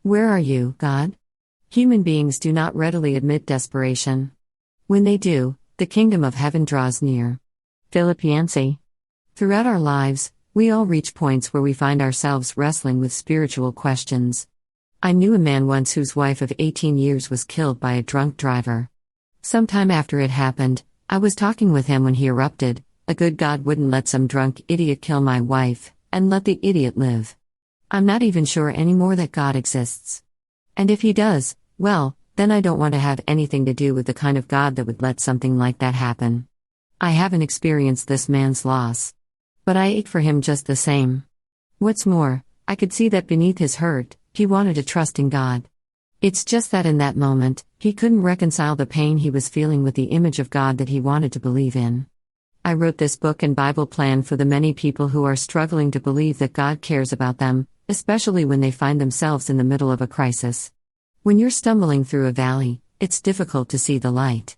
Where are you, God? Human beings do not readily admit desperation. When they do, the kingdom of heaven draws near. Philip Yancey. Throughout our lives, we all reach points where we find ourselves wrestling with spiritual questions. I knew a man once whose wife of 18 years was killed by a drunk driver. Sometime after it happened, I was talking with him when he erupted, "A good God wouldn't let some drunk idiot kill my wife, and let the idiot live. I'm not even sure anymore that God exists. And if he does, well, then I don't want to have anything to do with the kind of God that would let something like that happen." I haven't experienced this man's loss. But I ache for him just the same. What's more, I could see that beneath his hurt, he wanted to trust in God. It's just that in that moment, he couldn't reconcile the pain he was feeling with the image of God that he wanted to believe in. I wrote this book and Bible plan for the many people who are struggling to believe that God cares about them, especially when they find themselves in the middle of a crisis. When you're stumbling through a valley, it's difficult to see the light.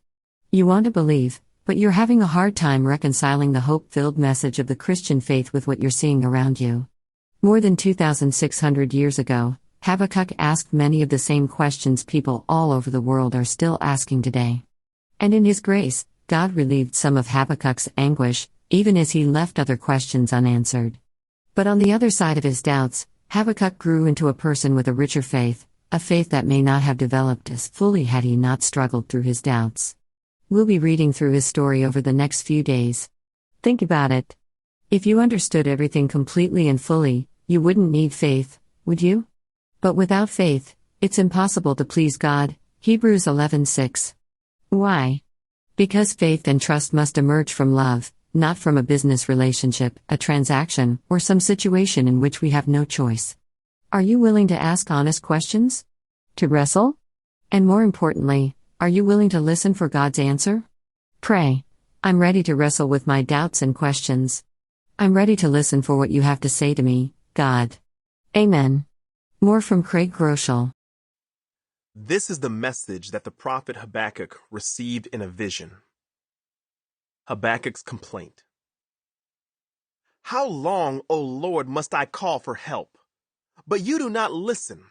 You want to believe, but you're having a hard time reconciling the hope-filled message of the Christian faith with what you're seeing around you. More than 2,600 years ago, Habakkuk asked many of the same questions people all over the world are still asking today. And in His grace, God relieved some of Habakkuk's anguish, even as he left other questions unanswered. But on the other side of his doubts, Habakkuk grew into a person with a richer faith, a faith that may not have developed as fully had he not struggled through his doubts. We'll be reading through his story over the next few days. Think about it. If you understood everything completely and fully, you wouldn't need faith, would you? But without faith, it's impossible to please God, Hebrews 11:6. Why? Because faith and trust must emerge from love, not from a business relationship, a transaction, or some situation in which we have no choice. Are you willing to ask honest questions? To wrestle? And more importantly, are you willing to listen for God's answer? Pray. I'm ready to wrestle with my doubts and questions. I'm ready to listen for what you have to say to me, God. Amen. More from Craig Groeschel. This is the message that the prophet Habakkuk received in a vision. Habakkuk's complaint. How long, O Lord, must I call for help? But you do not listen.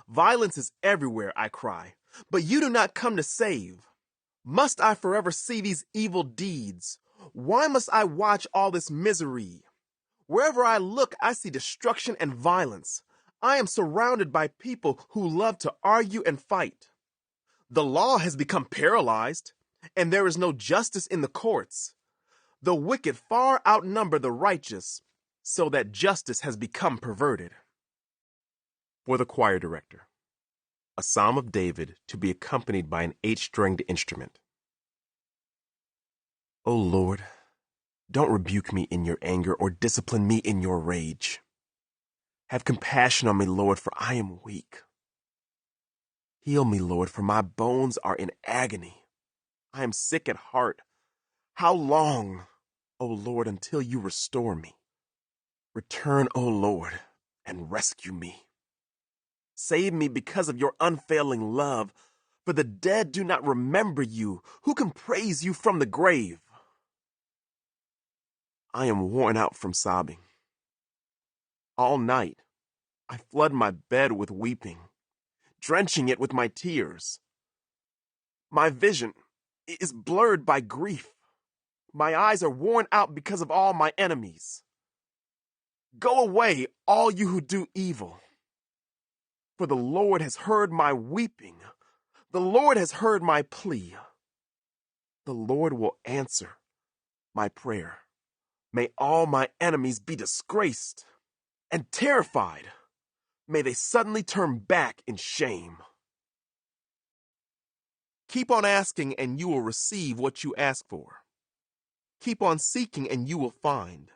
Violence is everywhere, I cry, but you do not come to save. Must I forever see these evil deeds? Why must I watch all this misery? Wherever I look, I see destruction and violence. I am surrounded by people who love to argue and fight. The law has become paralyzed, and there is no justice in the courts. The wicked far outnumber the righteous, so that justice has become perverted. For the choir director, a psalm of David to be accompanied by an 8-stringed instrument. O Lord, don't rebuke me in your anger or discipline me in your rage. Have compassion on me, Lord, for I am weak. Heal me, Lord, for my bones are in agony. I am sick at heart. How long, O Lord, until you restore me? Return, O Lord, and rescue me. Save me because of your unfailing love, for the dead do not remember you. Who can praise you from the grave? I am worn out from sobbing. All night, I flood my bed with weeping, drenching it with my tears. My vision is blurred by grief. My eyes are worn out because of all my enemies. Go away, all you who do evil. For the Lord has heard my weeping. The Lord has heard my plea. The Lord will answer my prayer. May all my enemies be disgraced and terrified. May they suddenly turn back in shame. Keep on asking and you will receive what you ask for. Keep on seeking and you will find.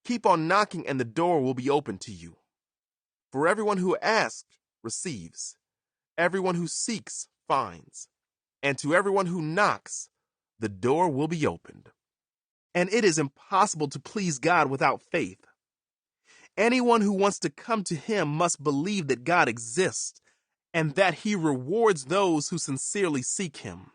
Keep on knocking and the door will be open to you. For everyone who asks receives. Everyone who seeks finds. And to everyone who knocks, the door will be opened. And it is impossible to please God without faith. Anyone who wants to come to him must believe that God exists and that he rewards those who sincerely seek him.